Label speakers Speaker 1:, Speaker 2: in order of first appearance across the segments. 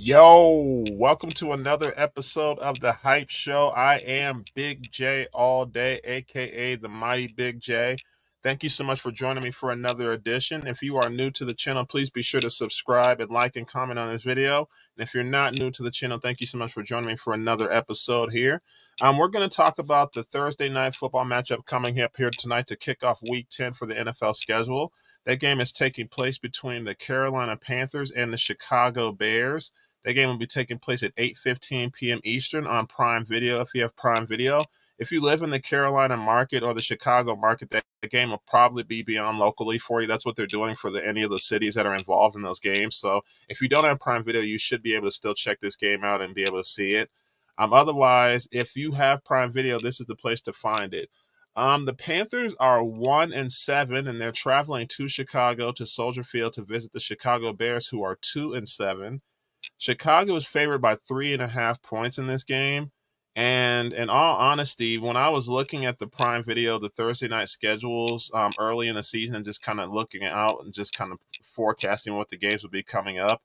Speaker 1: Yo, welcome to another episode of the Hype Show. I am Big J all day, aka the Mighty Big J. Thank you so much for joining me for another edition. If you are new to the channel, please be sure to subscribe and like and comment on this video. And if you're not new to the channel, thank you so much for joining me for another episode here. We're going to talk about the Thursday night football matchup coming up here tonight to kick off Week 10 for the NFL schedule. That game is taking place between the Carolina Panthers and the Chicago Bears. That game will be taking place at 8:15 p.m. Eastern on Prime Video if you have Prime Video. If you live in the Carolina market or the Chicago market, that game will probably be on locally for you. That's what they're doing for any of the cities that are involved in those games. So if you don't have Prime Video, you should be able to still check this game out and be able to see it. Otherwise, if you have Prime Video, this is the place to find it. The Panthers are 1-7, and they're traveling to Chicago to Soldier Field to visit the Chicago Bears, who are 2-7. Chicago is favored by 3.5 points in this game. And in all honesty, when I was looking at the Prime Video, the Thursday night schedules early in the season and just kind of looking out and just kind of forecasting what the games would be coming up,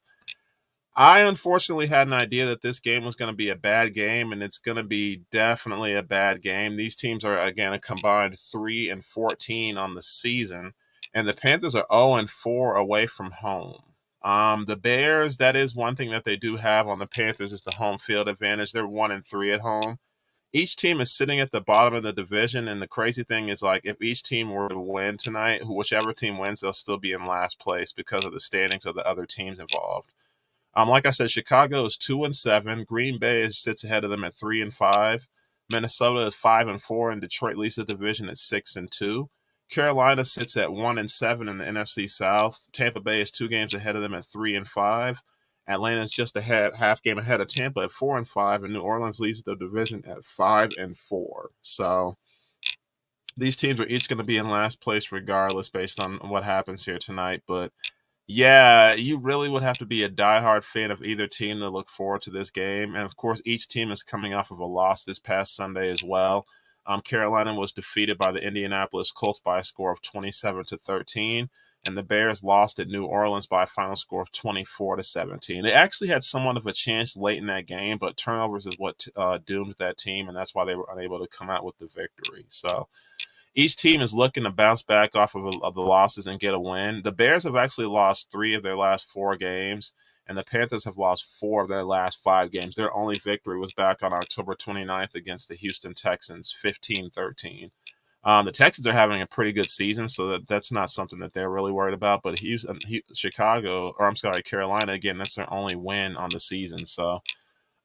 Speaker 1: I unfortunately had an idea that this game was going to be a bad game, and it's going to be definitely a bad game. These teams are, again, a combined 3-14 on the season, and the Panthers are 0-4 away from home. The Bears, that is one thing that they do have on the Panthers is the home field advantage. They're 1-3 at home. Each team is sitting at the bottom of the division, and the crazy thing is, like, if each team were to win tonight, whichever team wins, they'll still be in last place because of the standings of the other teams involved. Like I said, Chicago is 2-7. Green Bay sits ahead of them at 3-5. Minnesota is 5-4, and Detroit leads the division at 6-2. Carolina sits at 1-7 in the NFC South. Tampa Bay is 2 games ahead of them at 3-5. Atlanta is just half game ahead of Tampa at 4-5, and New Orleans leads the division at 5-4. So these teams are each going to be in last place regardless, based on what happens here tonight. But yeah, you really would have to be a diehard fan of either team to look forward to this game. And of course, each team is coming off of a loss this past Sunday as well. Carolina was defeated by the Indianapolis Colts by a score of 27-13, and the Bears lost at New Orleans by a final score of 24-17. They actually had somewhat of a chance late in that game, but turnovers is what doomed that team, and that's why they were unable to come out with the victory. So each team is looking to bounce back off of the losses and get a win. The Bears have actually lost 3 of their last 4 games, and the Panthers have lost 4 of their last 5 games. Their only victory was back on October 29th against the Houston Texans, 15-13. The Texans are having a pretty good season, so that's not something that they're really worried about. But Carolina, again, that's their only win on the season. So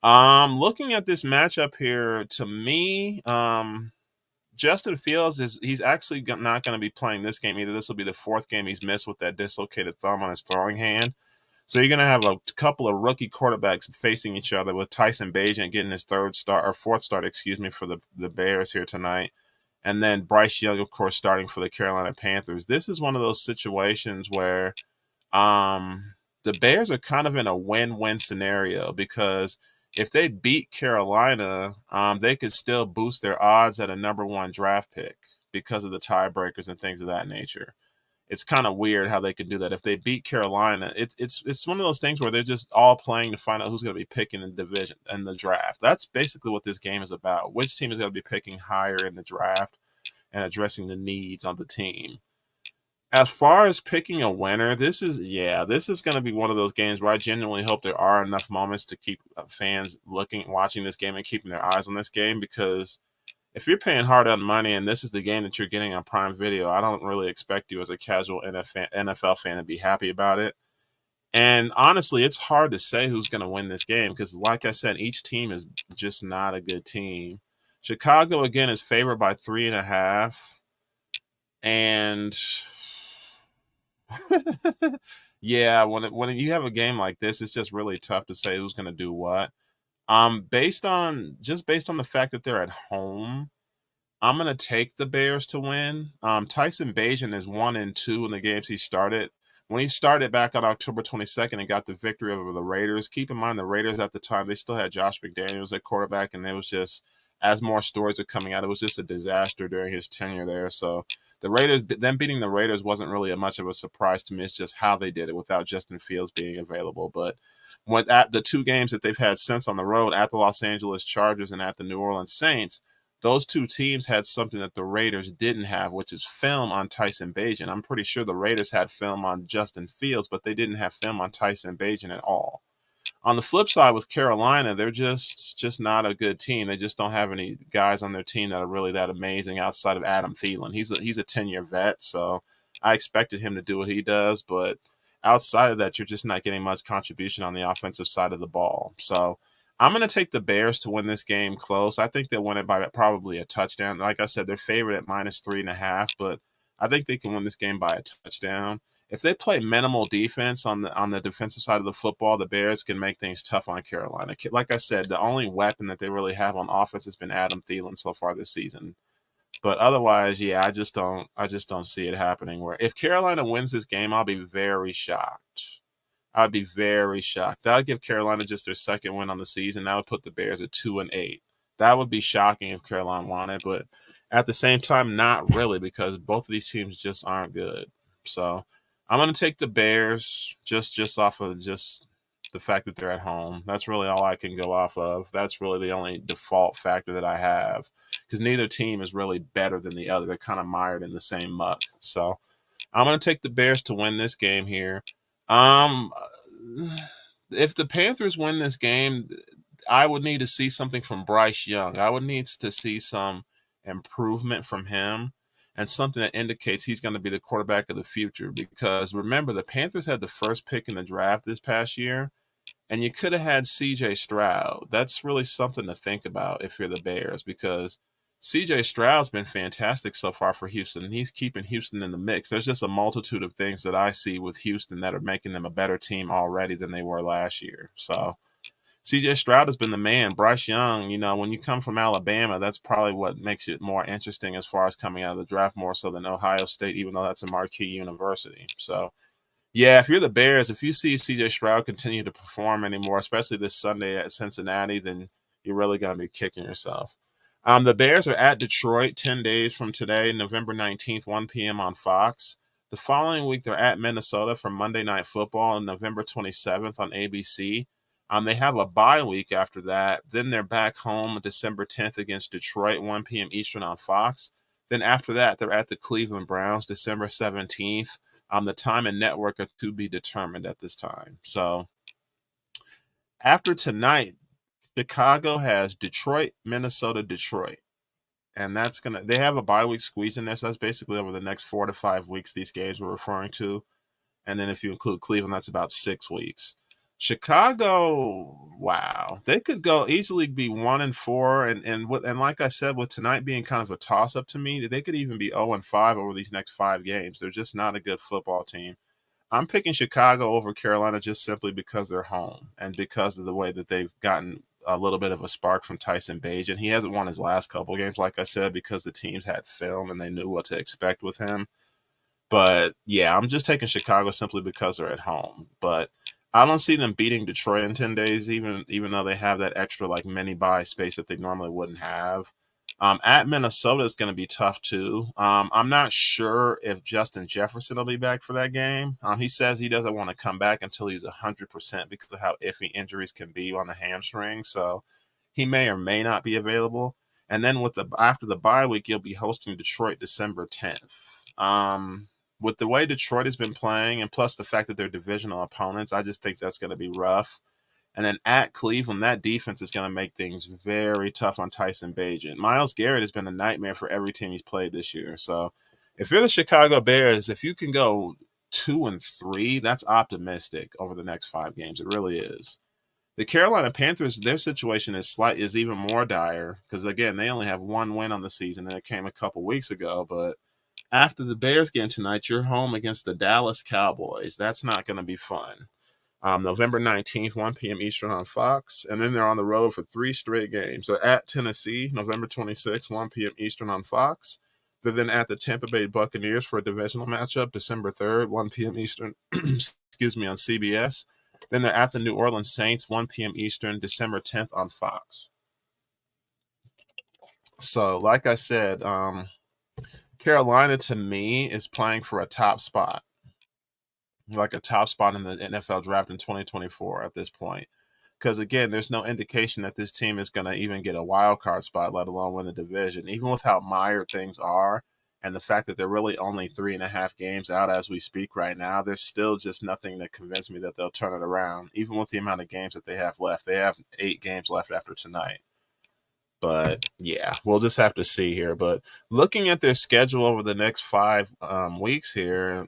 Speaker 1: looking at this matchup here, to me, Justin Fields he's actually not going to be playing this game either. This will be the 4th game he's missed with that dislocated thumb on his throwing hand. So you're going to have a couple of rookie quarterbacks facing each other, with Tyson Bagent getting his 4th start, for the Bears here tonight. And then Bryce Young, of course, starting for the Carolina Panthers. This is one of those situations where the Bears are kind of in a win-win scenario, because if they beat Carolina, they could still boost their odds at a number 1 draft pick because of the tiebreakers and things of that nature. It's kind of weird how they can do that. If they beat Carolina, it's one of those things where they're just all playing to find out who's going to be picking in the division and the draft. That's basically what this game is about. Which team is going to be picking higher in the draft and addressing the needs on the team. As far as picking a winner, this is going to be one of those games where I genuinely hope there are enough moments to keep fans watching this game and keeping their eyes on this game, because if you're paying hard-earned money and this is the game that you're getting on Prime Video, I don't really expect you as a casual NFL fan to be happy about it. And honestly, it's hard to say who's going to win this game because, like I said, each team is just not a good team. Chicago, again, is favored by 3.5. And yeah, when you have a game like this, it's just really tough to say who's going to do what. Based on the fact that they're at home, I'm going to take the Bears to win. Tyson Bagent is 1-2 in the games he started. When he started back on October 22nd and got the victory over the Raiders, keep in mind the Raiders at the time, they still had Josh McDaniels at quarterback, and as more stories are coming out, it was just a disaster during his tenure there. So the Raiders, them beating the Raiders wasn't really much of a surprise to me. It's just how they did it without Justin Fields being available. But at the two games that they've had since on the road, at the Los Angeles Chargers and at the New Orleans Saints, those two teams had something that the Raiders didn't have, which is film on Tyson Bagent. I'm pretty sure the Raiders had film on Justin Fields, but they didn't have film on Tyson Bagent at all. On the flip side with Carolina, they're just not a good team. They just don't have any guys on their team that are really that amazing outside of Adam Thielen. He's a 10-year vet, so I expected him to do what he does, but outside of that, you're just not getting much contribution on the offensive side of the ball. So I'm going to take the Bears to win this game close. I think they'll win it by probably a touchdown. Like I said, they're favored at -3.5, but I think they can win this game by a touchdown. If they play minimal defense on the defensive side of the football, the Bears can make things tough on Carolina. Like I said, the only weapon that they really have on offense has been Adam Thielen so far this season. But otherwise, yeah, I just don't see it happening. Where if Carolina wins this game, I'll be very shocked. I'd be very shocked. That would give Carolina just their second win on the season. That would put the Bears at 2-8. That would be shocking if Carolina won it, but at the same time, not really, because both of these teams just aren't good. So I'm going to take the Bears just off of just the fact that they're at home. That's really all I can go off of. That's really the only default factor that I have, because neither team is really better than the other. They're kind of mired in the same muck. So I'm going to take the Bears to win this game here. Um, if the Panthers win this game, I would need to see something from Bryce Young. I would need to see some improvement from him and something that indicates he's going to be the quarterback of the future. Because remember, the Panthers had the first pick in the draft this past year, and you could have had C.J. Stroud. That's really something to think about if you're the Bears, because C.J. Stroud's been fantastic so far for Houston, and he's keeping Houston in the mix. There's just a multitude of things that I see with Houston that are making them a better team already than they were last year. So C.J. Stroud has been the man. Bryce Young, when you come from Alabama, that's probably what makes it more interesting as far as coming out of the draft, more so than Ohio State, even though that's a marquee university. So yeah, if you're the Bears, if you see C.J. Stroud continue to perform anymore, especially this Sunday at Cincinnati, then you're really going to be kicking yourself. The Bears are at Detroit 10 days from today, November 19th, 1 p.m. on Fox. The following week, they're at Minnesota for Monday Night Football on November 27th on ABC. They have a bye week after that. Then they're back home December 10th against Detroit, 1 p.m. Eastern on Fox. Then after that, they're at the Cleveland Browns December 17th. The time and network are to be determined at this time. So after tonight, Chicago has Detroit, Minnesota, Detroit. And they have a bye week squeeze in there. So that's basically over the next 4 to 5 weeks these games we're referring to. And then if you include Cleveland, that's about 6 weeks. Chicago, wow, they could go easily be 1-4, and like I said, with tonight being kind of a toss up to me, they could even be 0-5 over these next 5 games. They're just not a good football team. I'm picking Chicago over Carolina just simply because they're home and because of the way that they've gotten a little bit of a spark from Tyson Bagent. He hasn't won his last couple games, like I said, because the teams had film and they knew what to expect with him. But yeah, I'm just taking Chicago simply because they're at home. But I don't see them beating Detroit in 10 days, even though they have that extra mini bye space that they normally wouldn't have. At Minnesota is going to be tough too. I'm not sure if Justin Jefferson will be back for that game. He says he doesn't want to come back until he's 100% because of how iffy injuries can be on the hamstring. So he may or may not be available. And then after the bye week, you'll be hosting Detroit December 10th. With the way Detroit has been playing, and plus the fact that they're divisional opponents, I just think that's going to be rough. And then at Cleveland, that defense is going to make things very tough on Tyson Bagent. Myles Garrett has been a nightmare for every team he's played this year. So if you're the Chicago Bears, if you can go 2-3, that's optimistic over the next 5 games. It really is. The Carolina Panthers, their situation is even more dire because, again, they only have 1 win on the season, and it came a couple weeks ago, but after the Bears game tonight, you're home against the Dallas Cowboys. That's not going to be fun. November 19th, 1 p.m. Eastern on Fox. And then they're on the road for 3 straight games. They're at Tennessee, November 26th, 1 p.m. Eastern on Fox. They're then at the Tampa Bay Buccaneers for a divisional matchup, December 3rd, 1 p.m. Eastern, on CBS. Then they're at the New Orleans Saints, 1 p.m. Eastern, December 10th on Fox. So, like I said, Carolina to me is playing for a top spot, like a top spot in the NFL draft in 2024 at this point. Because again, there's no indication that this team is going to even get a wild card spot, let alone win the division. Even with how mired things are, and the fact that they're really only 3.5 games out as we speak right now, there's still just nothing that convinced me that they'll turn it around. Even with the amount of games that they have left, they have 8 games left after tonight. But yeah, we'll just have to see here. But looking at their schedule over the next 5 weeks here,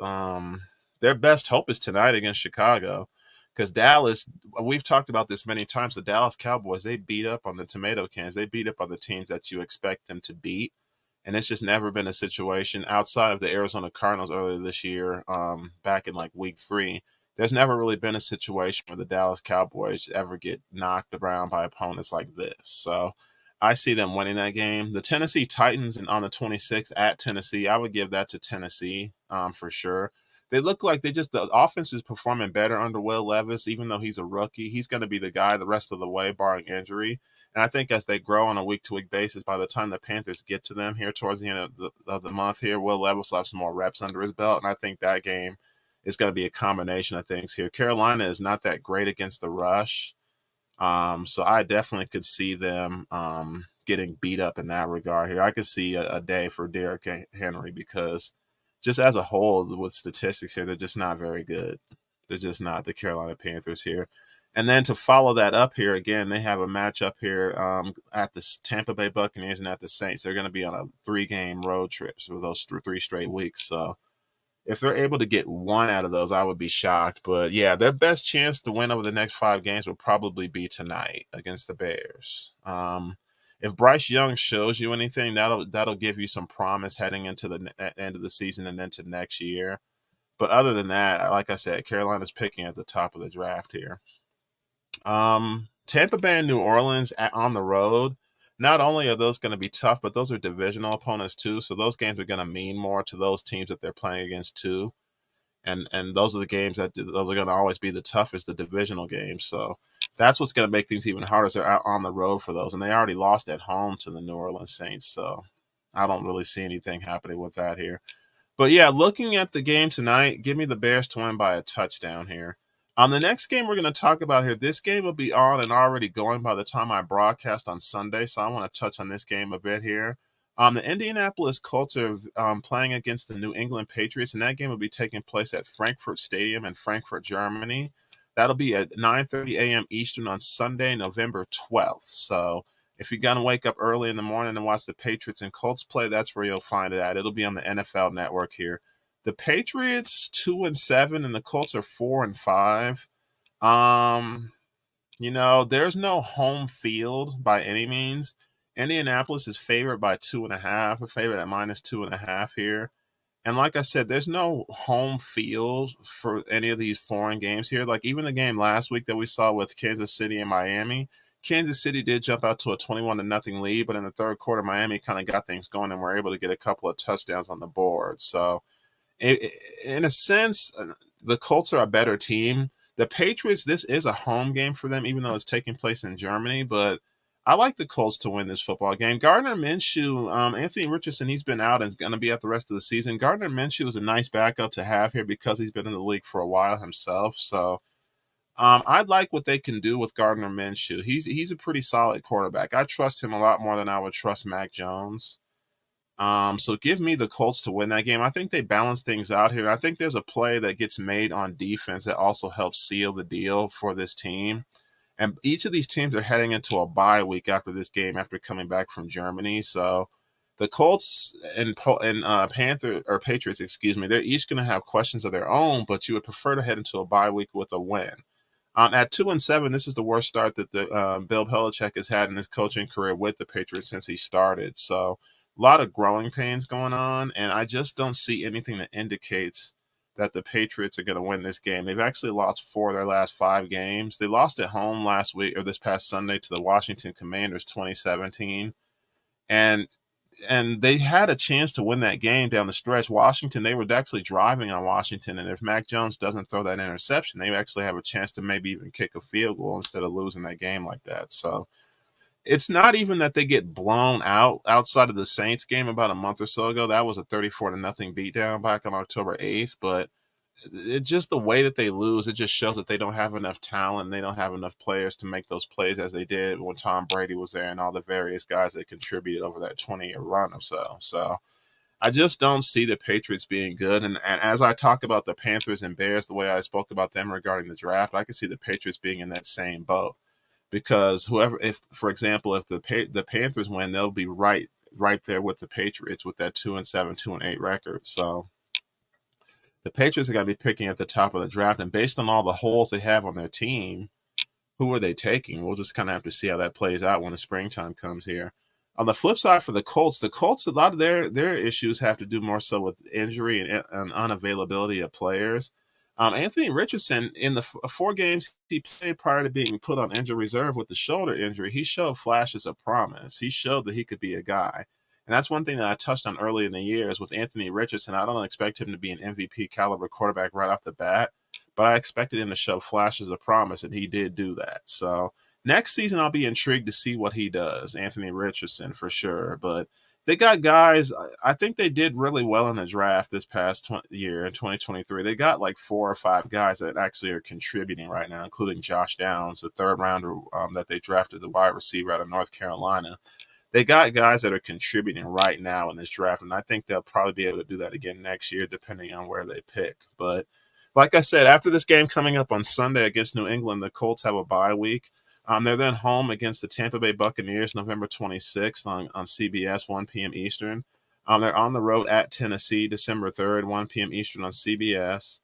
Speaker 1: um, their best hope is tonight against Chicago, because Dallas. We've talked about this many times. The Dallas Cowboys, they beat up on the tomato cans. They beat up on the teams that you expect them to beat, and it's just never been a situation outside of the Arizona Cardinals earlier this year, back in like week 3. There's never really been a situation where the Dallas Cowboys ever get knocked around by opponents like this. So I see them winning that game. The Tennessee Titans and on the 26th at Tennessee, I would give that to Tennessee, for sure. They look like the offense is performing better under Will Levis, even though he's a rookie. He's going to be the guy the rest of the way, barring injury. And I think as they grow on a week-to-week basis, by the time the Panthers get to them here towards the end of the month here, Will Levis will have some more reps under his belt. And I think that game is going to be a combination of things here. Carolina is not that great against the rush. So I definitely could see them getting beat up in that regard here. I could see a day for Derrick Henry, because just as a whole, with statistics here, they're just not very good. They're just not the Carolina Panthers here. And then to follow that up here, again, they have a matchup here at the Tampa Bay Buccaneers and at the Saints. They're going to be on a 3-game road trip for those 3 straight weeks. So if they're able to get one out of those, I would be shocked. But yeah, their best chance to win over the next 5 games will probably be tonight against the Bears. If Bryce Young shows you anything, that'll give you some promise heading into the end of the season and into next year. But other than that, like I said, Carolina's picking at the top of the draft here. Tampa Bay and New Orleans on the road. Not only are those going to be tough, but those are divisional opponents too. So those games are going to mean more to those teams that they're playing against too. And those are the games those are going to always be the toughest, the divisional games. So that's what's going to make things even harder. They're out on the road for those, and they already lost at home to the New Orleans Saints. So I don't really see anything happening with that here. But yeah, looking at the game tonight, give me the Bears to win by a touchdown here. On the next game we're going to talk about here, this game will be on and already going by the time I broadcast on Sunday, so I want to touch on this game a bit here. The Indianapolis Colts are playing against the New England Patriots, and that game will be taking place at Frankfurt Stadium in Frankfurt, Germany. That'll be at 9:30 a.m. Eastern on Sunday, November 12th. So if you're going to wake up early in the morning and watch the Patriots and Colts play, that's where you'll find it at. It'll be on the NFL Network here. The Patriots 2-7 and the Colts are 4-5. There's no home field by any means. Indianapolis is favored by 2.5, a favorite at -2.5 here. And like I said, there's no home field for any of these foreign games here. Like even the game last week that we saw with Kansas City and Miami, Kansas City did jump out to a 21-0 lead, but in the third quarter, Miami kind of got things going and were able to get a couple of touchdowns on the board. So in a sense, the Colts are a better team. The Patriots, this is a home game for them, even though it's taking place in Germany. But I like the Colts to win this football game. Gardner Minshew, Anthony Richardson, he's been out and is going to be out the rest of the season. Gardner Minshew is a nice backup to have here because he's been in the league for a while himself. So I like what they can do with Gardner Minshew. He's a pretty solid quarterback. I trust him a lot more than I would trust Mac Jones. So give me the Colts to win that game. I think they balance things out here. I think there's a play that gets made on defense that also helps seal the deal for this team. And each of these teams are heading into a bye week after this game, after coming back from Germany. So the Colts and Panther or Patriots, excuse me, they're each going to have questions of their own, but you would prefer to head into a bye week with a win. At 2-7, this is the worst start that the Bill Belichick has had in his coaching career with the Patriots since he started. So a lot of growing pains going on, and I just don't see anything that indicates that the Patriots are going to win this game. They've actually lost 4 of their last 5 games. They lost at home last week or this past Sunday to the Washington Commanders 2017. And they had a chance to win that game down the stretch. Washington, they were actually driving on Washington, and if Mac Jones doesn't throw that interception, they actually have a chance to maybe even kick a field goal instead of losing that game like that. So it's not even that they get blown out outside of the Saints game about a month or so ago. That was a 34 to nothing beatdown back on October 8th. But it's just the way that they lose. It just shows that they don't have enough talent. They don't have enough players to make those plays as they did when Tom Brady was there and all the various guys that contributed over that 20-year run or so. So I just don't see the Patriots being good. And as I talk about the Panthers and Bears, the way I spoke about them regarding the draft, I can see the Patriots being in that same boat. Because whoever, if for example, if the Panthers win, they'll be right there with the Patriots with that 2-7, 2-8 record. So the Patriots are going to be picking at the top of the draft, and based on all the holes they have on their team, who are they taking? We'll just kind of have to see how that plays out when the springtime comes here. On the flip side for the Colts, a lot of their issues have to do more so with injury and unavailability of players. Anthony Richardson, in the 4 games he played prior to being put on injury reserve with the shoulder injury, he showed flashes of promise. He showed that he could be a guy. And that's one thing that I touched on early in the year is with Anthony Richardson. I don't expect him to be an MVP caliber quarterback right off the bat, but I expected him to show flashes of promise, and he did do that. So next season, I'll be intrigued to see what he does, Anthony Richardson for sure. But they got guys. I think they did really well in the draft this past year in 2023. They got like 4 or 5 guys that actually are contributing right now, including Josh Downs, the third rounder that they drafted, the wide receiver out of North Carolina. They got guys that are contributing right now in this draft, and I think they'll probably be able to do that again next year, depending on where they pick. But like I said, after this game coming up on Sunday against New England, the Colts have a bye week. They're then home against the Tampa Bay Buccaneers November 26th on CBS, 1 p.m. Eastern. They're on the road at Tennessee December 3rd, 1 p.m. Eastern on CBS.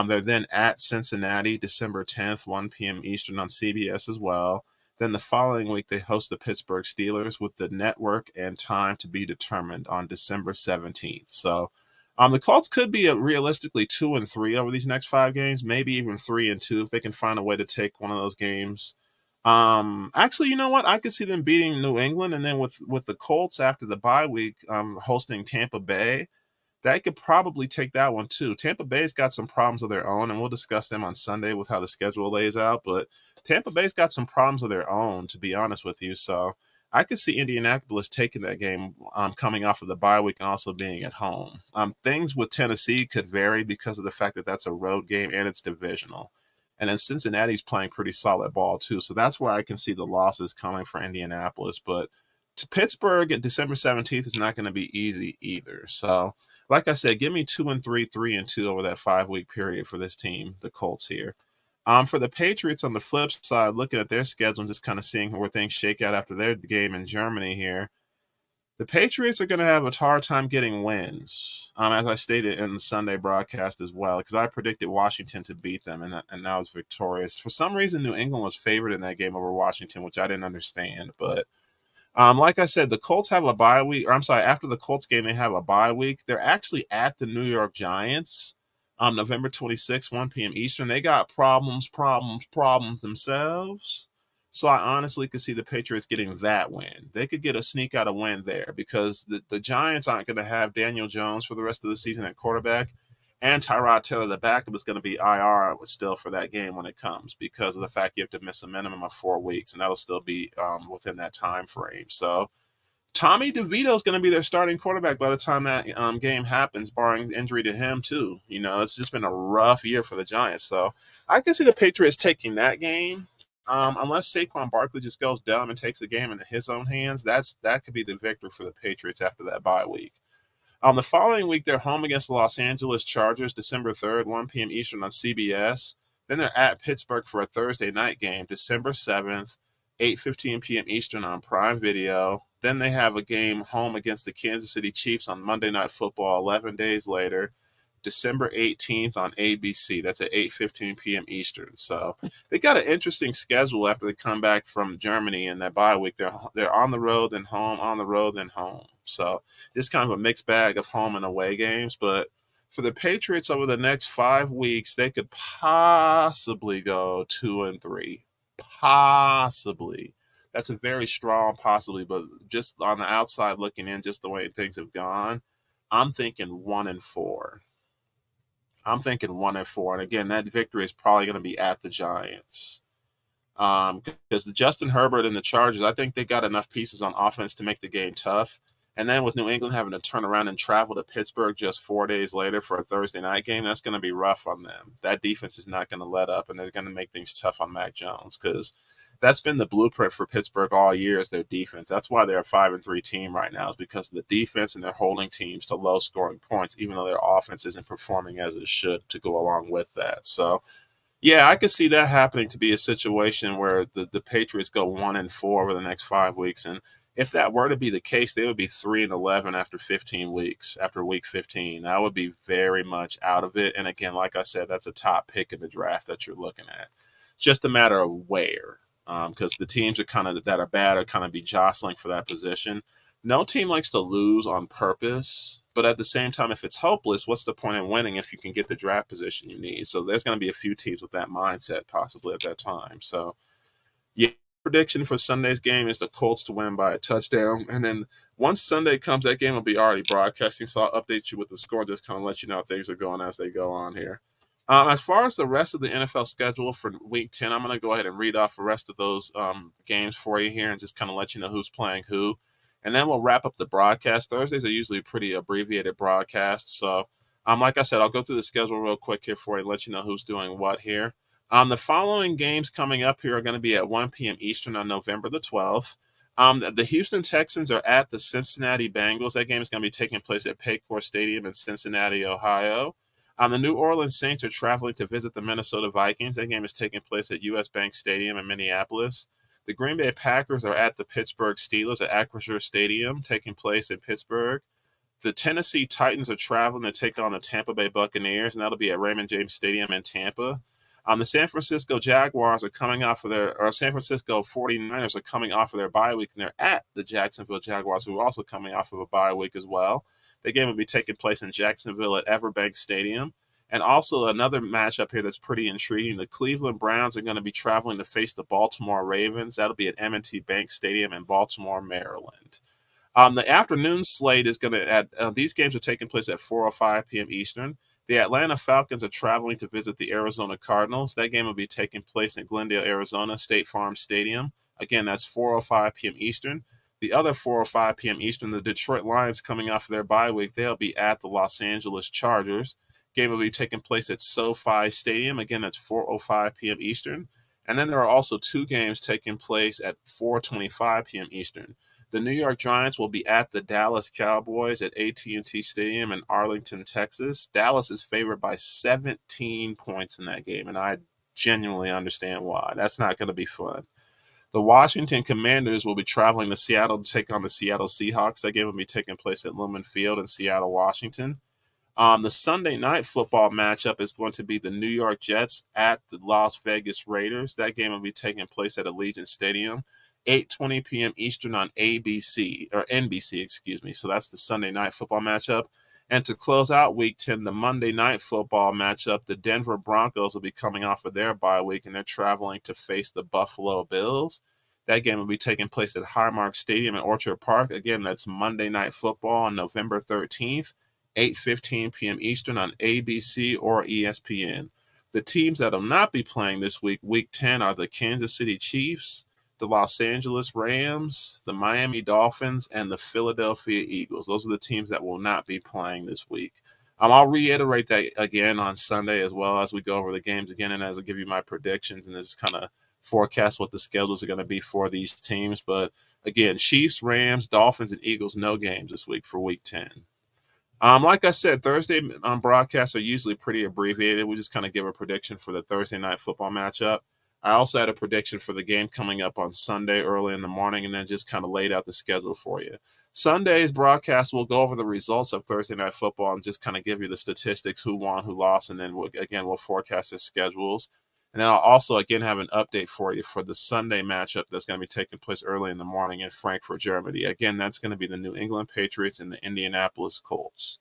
Speaker 1: They're then at Cincinnati December 10th, 1 p.m. Eastern on CBS as well. Then the following week, they host the Pittsburgh Steelers with the network and time to be determined on December 17th. So the Colts could be realistically 2-3 over these next 5 games, maybe even 3-2 if they can find a way to take one of those games. Actually, you know what? I could see them beating New England, and then with the Colts after the bye week, hosting Tampa Bay. They could probably take that one too. Tampa Bay's got some problems of their own, and we'll discuss them on Sunday with how the schedule lays out. But Tampa Bay's got some problems of their own, to be honest with you. So I could see Indianapolis taking that game coming off of the bye week and also being at home. Things with Tennessee could vary because of the fact that that's a road game and it's divisional. And then Cincinnati's playing pretty solid ball too. So that's where I can see the losses coming for Indianapolis. But to Pittsburgh at December 17th is not going to be easy either. So like I said, give me 2-3, 3-2 over that 5-week period for this team, the Colts here. For the Patriots on the flip side, looking at their schedule and just kind of seeing where things shake out after their game in Germany here, the Patriots are going to have a hard time getting wins, as I stated in the Sunday broadcast as well, because I predicted Washington to beat them, and that was victorious. For some reason, New England was favored in that game over Washington, which I didn't understand, but like I said, the Colts have a bye week, or I'm sorry, after the Colts game, they have a bye week. They're actually at the New York Giants November 26th, 1 p.m. Eastern. They got problems themselves. So I honestly could see the Patriots getting that win. They could get a sneak out a win there because the Giants aren't going to have Daniel Jones for the rest of the season at quarterback. And Tyrod Taylor, the backup, is going to be IR still for that game when it comes because of the fact you have to miss a minimum of 4 weeks, and that'll still be within that time frame. So Tommy DeVito is going to be their starting quarterback by the time that game happens, barring injury to him too. You know, it's just been a rough year for the Giants. So I can see the Patriots taking that game. Unless Saquon Barkley just goes dumb and takes the game into his own hands, that could be the victory for the Patriots after that bye week. The following week, they're home against the Los Angeles Chargers, December 3rd, 1 p.m. Eastern on CBS. Then they're at Pittsburgh for a Thursday night game, December 7th, 8:15 p.m. Eastern on Prime Video. Then they have a game home against the Kansas City Chiefs on Monday Night Football 11 days later, December 18th on ABC. That's at 8:15 p.m. Eastern. So they got an interesting schedule after they come back from Germany in that bye week. They're on the road, then home, on the road, then home. So it's kind of a mixed bag of home and away games. But for the Patriots over the next 5 weeks, they could possibly go 2-3. Possibly. That's a very strong possibly, but just on the outside looking in, just the way things have gone, I'm thinking 1-4. I'm thinking 1-4. And again, that victory is probably going to be at the Giants. Because the Justin Herbert and the Chargers, I think they got enough pieces on offense to make the game tough. And then with New England having to turn around and travel to Pittsburgh just 4 days later for a Thursday night game, that's going to be rough on them. That defense is not going to let up, and they're going to make things tough on Mac Jones because that's been the blueprint for Pittsburgh all year is their defense. That's why they're a 5-3 team right now is because of the defense and they're holding teams to low scoring points, even though their offense isn't performing as it should to go along with that. So yeah, I could see that happening to be a situation where the Patriots go 1-4 over the next 5 weeks. And if that were to be the case, they would be 3-11 after 15 weeks, after week 15. I would be very much out of it. And again, like I said, that's a top pick in the draft that you're looking at. It's just a matter of where, because the teams are kind of that are bad are kind of be jostling for that position. No team likes to lose on purpose, but at the same time, if it's hopeless, what's the point in winning if you can get the draft position you need? So there's going to be a few teams with that mindset possibly at that time. So, yeah, prediction for Sunday's game is the Colts to win by a touchdown. And then once Sunday comes, that game will be already broadcasting. So I'll update you with the score, just kind of let you know how things are going as they go on here. As far as the rest of the NFL schedule for Week 10, I'm going to go ahead and read off the rest of those games for you here and just kind of let you know who's playing who. And then we'll wrap up the broadcast. Thursdays are usually pretty abbreviated broadcasts. So, like I said, I'll go through the schedule real quick here for you and let you know who's doing what here. The following games coming up here are going to be at 1 p.m. Eastern on November the 12th. The Houston Texans are at the Cincinnati Bengals. That game is going to be taking place at Paycor Stadium in Cincinnati, Ohio. The New Orleans Saints are traveling to visit the Minnesota Vikings. That game is taking place at U.S. Bank Stadium in Minneapolis. The Green Bay Packers are at the Pittsburgh Steelers at Acrisure Stadium, taking place in Pittsburgh. The Tennessee Titans are traveling to take on the Tampa Bay Buccaneers, and that'll be at Raymond James Stadium in Tampa. The San Francisco Jaguars are coming off of San Francisco 49ers are coming off of their bye week, and they're at the Jacksonville Jaguars, who are also coming off of a bye week as well. The game will be taking place in Jacksonville at Everbank Stadium. And also another matchup here that's pretty intriguing. The Cleveland Browns are going to be traveling to face the Baltimore Ravens. That'll be at M&T Bank Stadium in Baltimore, Maryland. The afternoon slate is going to these games are taking place at 4:05 p.m. Eastern. The Atlanta Falcons are traveling to visit the Arizona Cardinals. That game will be taking place in Glendale, Arizona, State Farm Stadium. Again, that's 4:05 p.m. Eastern. The other 4:05 p.m. Eastern, the Detroit Lions coming off of their bye week, they'll be at the Los Angeles Chargers. Game will be taking place at SoFi Stadium. Again, that's 4:05 p.m. Eastern. And then there are also two games taking place at 4:25 p.m. Eastern. The New York Giants will be at the Dallas Cowboys at AT&T Stadium in Arlington, Texas. Dallas is favored by 17 points in that game, and I genuinely understand why. That's not going to be fun. The Washington Commanders will be traveling to Seattle to take on the Seattle Seahawks. That game will be taking place at Lumen Field in Seattle, Washington. The Sunday night football matchup is going to be the New York Jets at the Las Vegas Raiders. That game will be taking place at Allegiant Stadium, 8:20 p.m. Eastern on NBC, excuse me. So that's the Sunday night football matchup. And to close out Week 10, the Monday night football matchup, the Denver Broncos will be coming off of their bye week, and they're traveling to face the Buffalo Bills. That game will be taking place at Highmark Stadium in Orchard Park. Again, that's Monday night football on November 13th. 8:15 p.m. Eastern on ABC or ESPN. The teams that will not be playing this week, Week 10, are the Kansas City Chiefs, the Los Angeles Rams, the Miami Dolphins, and the Philadelphia Eagles. Those are the teams that will not be playing this week. I'll reiterate that again on Sunday as well as we go over the games again and as I give you my predictions and just kind of forecast what the schedules are going to be for these teams. But again, Chiefs, Rams, Dolphins, and Eagles, no games this week for Week 10. Like I said, Thursday broadcasts are usually pretty abbreviated. We just kind of give a prediction for the Thursday night football matchup. I also had a prediction for the game coming up on Sunday early in the morning and then just kind of laid out the schedule for you. Sunday's broadcast will go over the results of Thursday night football and just kind of give you the statistics, who won, who lost, and then we'll forecast their schedules. And then I'll also, again, have an update for you for the Sunday matchup that's going to be taking place early in the morning in Frankfurt, Germany. Again, that's going to be the New England Patriots and the Indianapolis Colts.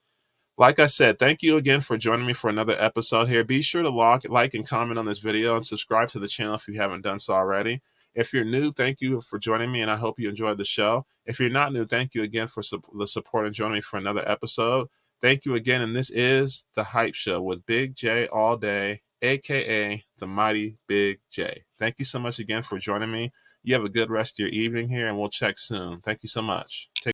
Speaker 1: Like I said, thank you again for joining me for another episode here. Be sure to like and comment on this video and subscribe to the channel if you haven't done so already. If you're new, thank you for joining me, and I hope you enjoyed the show. If you're not new, thank you again for the support and joining me for another episode. Thank you again, and this is The Hype Show with Big J all day, aka the Mighty Big J. Thank you so much again for joining me. You have a good rest of your evening here, and we'll check soon. Thank you so much. Take